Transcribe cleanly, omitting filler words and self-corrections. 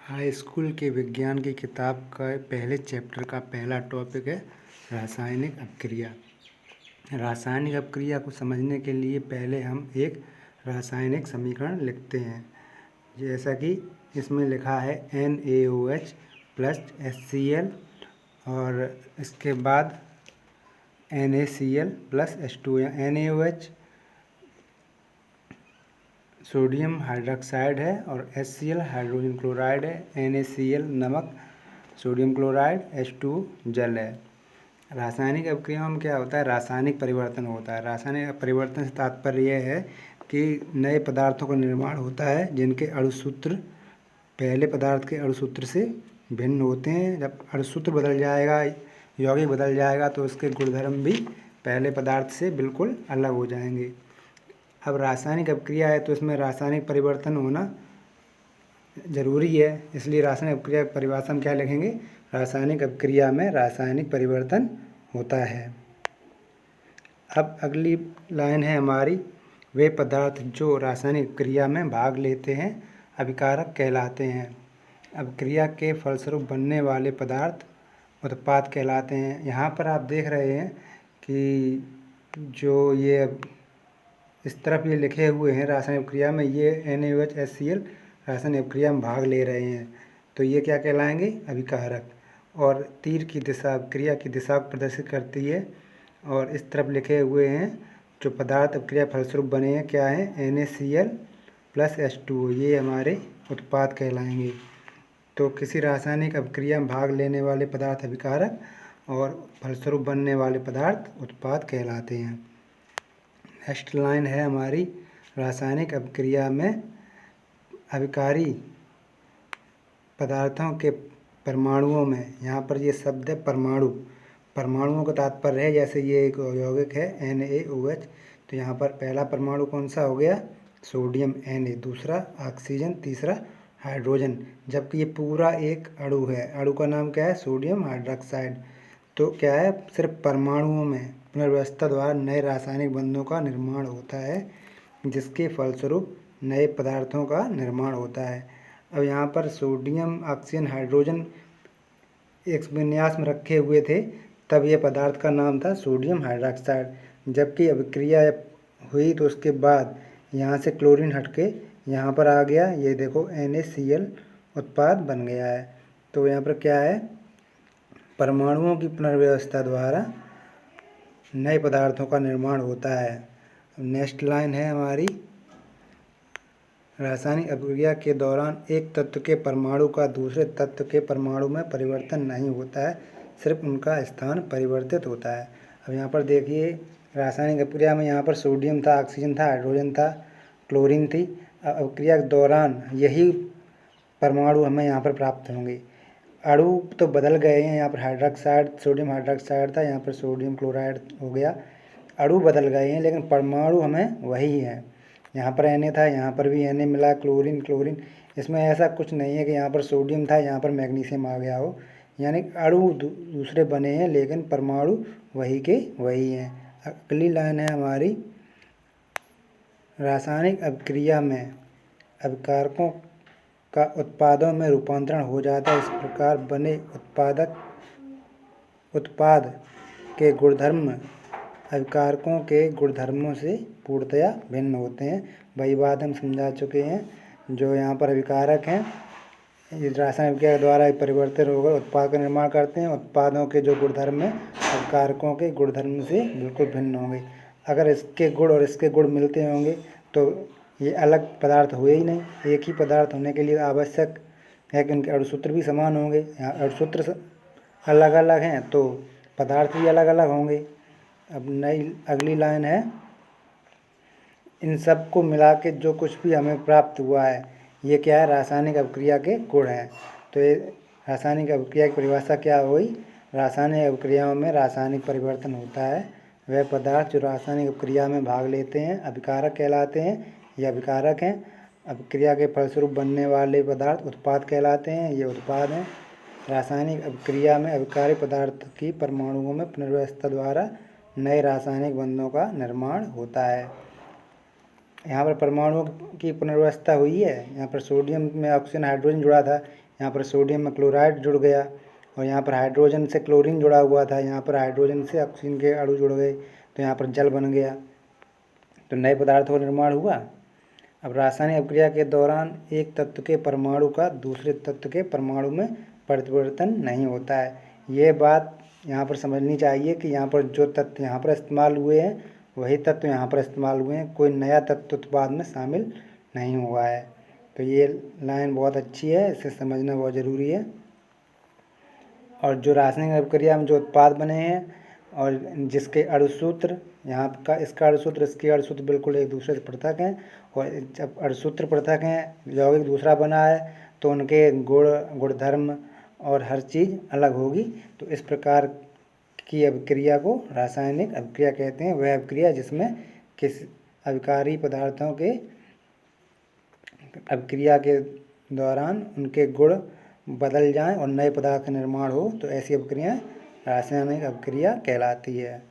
High school के विज्ञान की किताब का पहले चैप्टर का पहला टॉपिक है रासायनिक अपक्रिया। रासायनिक अपक्रिया को समझने के लिए पहले हम एक रासायनिक समीकरण लिखते हैं, जैसा कि इसमें लिखा है NaOH प्लस HCl और इसके बाद NaCl plus H2। NaOH sodium hydroxide है और HCl हाइड्रोजन क्लोराइड है, NaCl नमक सोडियम क्लोराइड, H2 जल है। रासायनिक अपक्रियाओं में क्या होता है? रासायनिक परिवर्तन होता है। रासायनिक परिवर्तन से तात्पर्य यह है कि नए पदार्थों का निर्माण होता है जिनके अणुसूत्र पहले पदार्थ के अणुसूत्र से भिन्न होते हैं। जब अणुसूत्र बदल जाएगा, यौगिक बदल जाएगा, तो उसके गुणधर्म भी पहले पदार्थ से बिल्कुल अलग हो जाएंगे। अब रासायनिक अपक्रिया है तो इसमें रासायनिक परिवर्तन होना ज़रूरी है, इसलिए रासायनिक अपक्रिया की परिभाषा में क्या लिखेंगे? रासायनिक अपक्रिया में रासायनिक परिवर्तन होता है। अब अगली लाइन है हमारी, वे पदार्थ जो रासायनिक क्रिया में भाग लेते हैं अभिकारक कहलाते हैं। अपक्रिया के फलस्वरूप बनने वाले पदार्थ उत्पाद कहलाते हैं। यहाँ पर आप देख रहे हैं कि जो ये इस तरफ ये लिखे हुए हैं रासायनिक अपक्रिया में, ये NaOH HCl रासायनिक अपक्रिया में भाग ले रहे हैं, तो ये क्या कहलाएंगे? अभिकारक। और तीर की दिशा अपक्रिया की दिशा को प्रदर्शित करती है। और इस तरफ लिखे हुए हैं जो पदार्थ अपक्रिया फलस्वरूप बने हैं क्या है? NaCl प्लस H2, ये हमारे उत्पाद कहलाएंगे। तो किसी रासायनिक अपक्रिया में भाग लेने वाले पदार्थ अभिकारक और फलस्वरूप बनने वाले पदार्थ उत्पाद कहलाते हैं। नेक्स्ट लाइन है हमारी, रासायनिक अपक्रिया में अभिकारी पदार्थों के परमाणुओं में, यहाँ पर ये शब्द है परमाणु, परमाणुओं का तात्पर्य है, जैसे ये एक यौगिक है NaOH, तो यहाँ पर पहला परमाणु कौन सा हो गया? सोडियम Na, दूसरा ऑक्सीजन, तीसरा हाइड्रोजन, जबकि ये पूरा एक अणु है। अणु का नाम क्या है? Sodium hydroxide. तो क्या है? सिर्फ परमाणुओं में पुनर्व्यवस्था द्वारा नए रासायनिक बंधों का निर्माण होता है, जिसके फलस्वरूप नए पदार्थों का निर्माण होता है। अब यहाँ पर सोडियम, ऑक्सीजन, हाइड्रोजन एक विन्यास में रखे हुए थे, तब यह पदार्थ का नाम था सोडियम हाइड्रोक्साइड। जबकि अभिक्रिया हुई तो उसके बाद यहाँ से क्लोरीन हटके यहाँ पर आ गया, ये देखो NaCl उत्पाद बन गया है। तो यहाँ पर क्या है? परमाणुओं की पुनर्व्यवस्था द्वारा नए पदार्थों का निर्माण होता है। नेक्स्ट लाइन है हमारी, रासायनिक अपक्रिया के दौरान एक तत्व के परमाणु का दूसरे तत्व के परमाणु में परिवर्तन नहीं होता है, सिर्फ उनका स्थान परिवर्तित होता है। अब यहाँ पर देखिए, रासायनिक अपक्रिया में यहाँ पर सोडियम था, ऑक्सीजन था, हाइड्रोजन था, क्लोरीन थी। अपक्रिया के दौरान यही परमाणु हमें यहाँ पर प्राप्त होंगे। अणु तो बदल गए हैं, यहाँ पर हाइड्रोक्साइड, सोडियम हाइड्रोक्साइड था, यहाँ पर सोडियम क्लोराइड हो गया। अणु बदल गए हैं लेकिन परमाणु हमें वही है। यहाँ पर Na था, यहाँ पर भी Na मिला, क्लोरीन क्लोरीन, इसमें ऐसा कुछ नहीं है कि यहाँ पर सोडियम था, यहाँ पर मैग्नीशियम आ गया हो। यानी अणु दूसरे बने हैं लेकिन परमाणु वही के वही हैं। अगली लाइन है हमारी, रासायनिक अपक्रिया में अभिकारकों का उत्पादों में रूपांतरण हो जाता है। इस प्रकार बने उत्पाद के गुणधर्म अभिकारकों के गुणधर्मों से पूर्णतया भिन्न होते हैं। वही बात हम समझा चुके हैं। जो यहाँ पर अभिकारक हैं, इस रासायनिक क्रिया द्वारा परिवर्तित होकर उत्पाद का निर्माण करते हैं। उत्पादों के जो गुणधर्म हैं अभिकारकों के गुणधर्म से बिल्कुल भिन्न होंगे। अगर इसके गुण और इसके गुण मिलते होंगे तो ये अलग पदार्थ हुए ही नहीं। एक ही पदार्थ होने के लिए आवश्यक है कि उनके अणुसूत्र भी समान होंगे। यहाँ अणुसूत्र अलग अलग हैं तो पदार्थ भी अलग अलग होंगे। अब अगली लाइन है, इन सब को मिला के जो कुछ भी हमें प्राप्त हुआ है, ये क्या है? रासायनिक अपक्रिया के गुण हैं। तो ये रासायनिक अपक्रिया की परिभाषा क्या हुई? रासायनिक अपक्रियाओं में रासायनिक परिवर्तन होता है। वह पदार्थ जो रासायनिक अपक्रिया में भाग लेते हैं अभिकारक कहलाते हैं, ये अभिकारक हैं। अपक्रिया के फलस्वरूप बनने वाले पदार्थ उत्पाद कहलाते हैं, ये उत्पाद हैं। रासायनिक अपक्रिया में अभिकारी पदार्थ की परमाणुओं में पुनर्व्यवस्था द्वारा नए रासायनिक बंधों का निर्माण होता है। यहाँ पर परमाणुओं की पुनर्व्यवस्था हुई है। यहाँ पर सोडियम में ऑक्सीजन हाइड्रोजन जुड़ा था, यहाँ पर सोडियम में क्लोराइड जुड़ गया, और यहाँ पर हाइड्रोजन से क्लोरीन जुड़ा हुआ था, यहाँ पर हाइड्रोजन से ऑक्सीजन के अणु जुड़ गए, तो यहाँ पर जल बन गया, तो नए पदार्थों का निर्माण हुआ। अब रासायनिक अभिक्रिया के दौरान एक तत्व के परमाणु का दूसरे तत्व के परमाणु में परिवर्तन नहीं होता है। ये बात यहाँ पर समझनी चाहिए कि यहाँ पर जो तत्व यहाँ पर इस्तेमाल हुए हैं वही तत्व यहाँ पर इस्तेमाल हुए हैं, कोई नया तत्व उत्पाद में शामिल नहीं हुआ है। तो ये लाइन बहुत अच्छी है, इसे समझना बहुत ज़रूरी है। और जो रासायनिक अभिक्रिया में जो उत्पाद बने हैं और जिसके अणुसूत्र यहाँ का इसका अणुसूत्र इसके अणुसूत्र बिल्कुल एक दूसरे से पृथक हैं, और जब अणुसूत्र पृथक हैं, यौगिक दूसरा बना है, तो उनके गुणधर्म और हर चीज़ अलग होगी। तो इस प्रकार की अभिक्रिया को रासायनिक अभिक्रिया कहते हैं। वह अभिक्रिया जिसमें किस अभिकारी पदार्थों के अभिक्रिया के दौरान उनके गुण बदल जाएं और नए पदार्थ का निर्माण हो, तो ऐसी अभिक्रिया रासायनिक अभिक्रिया कहलाती है।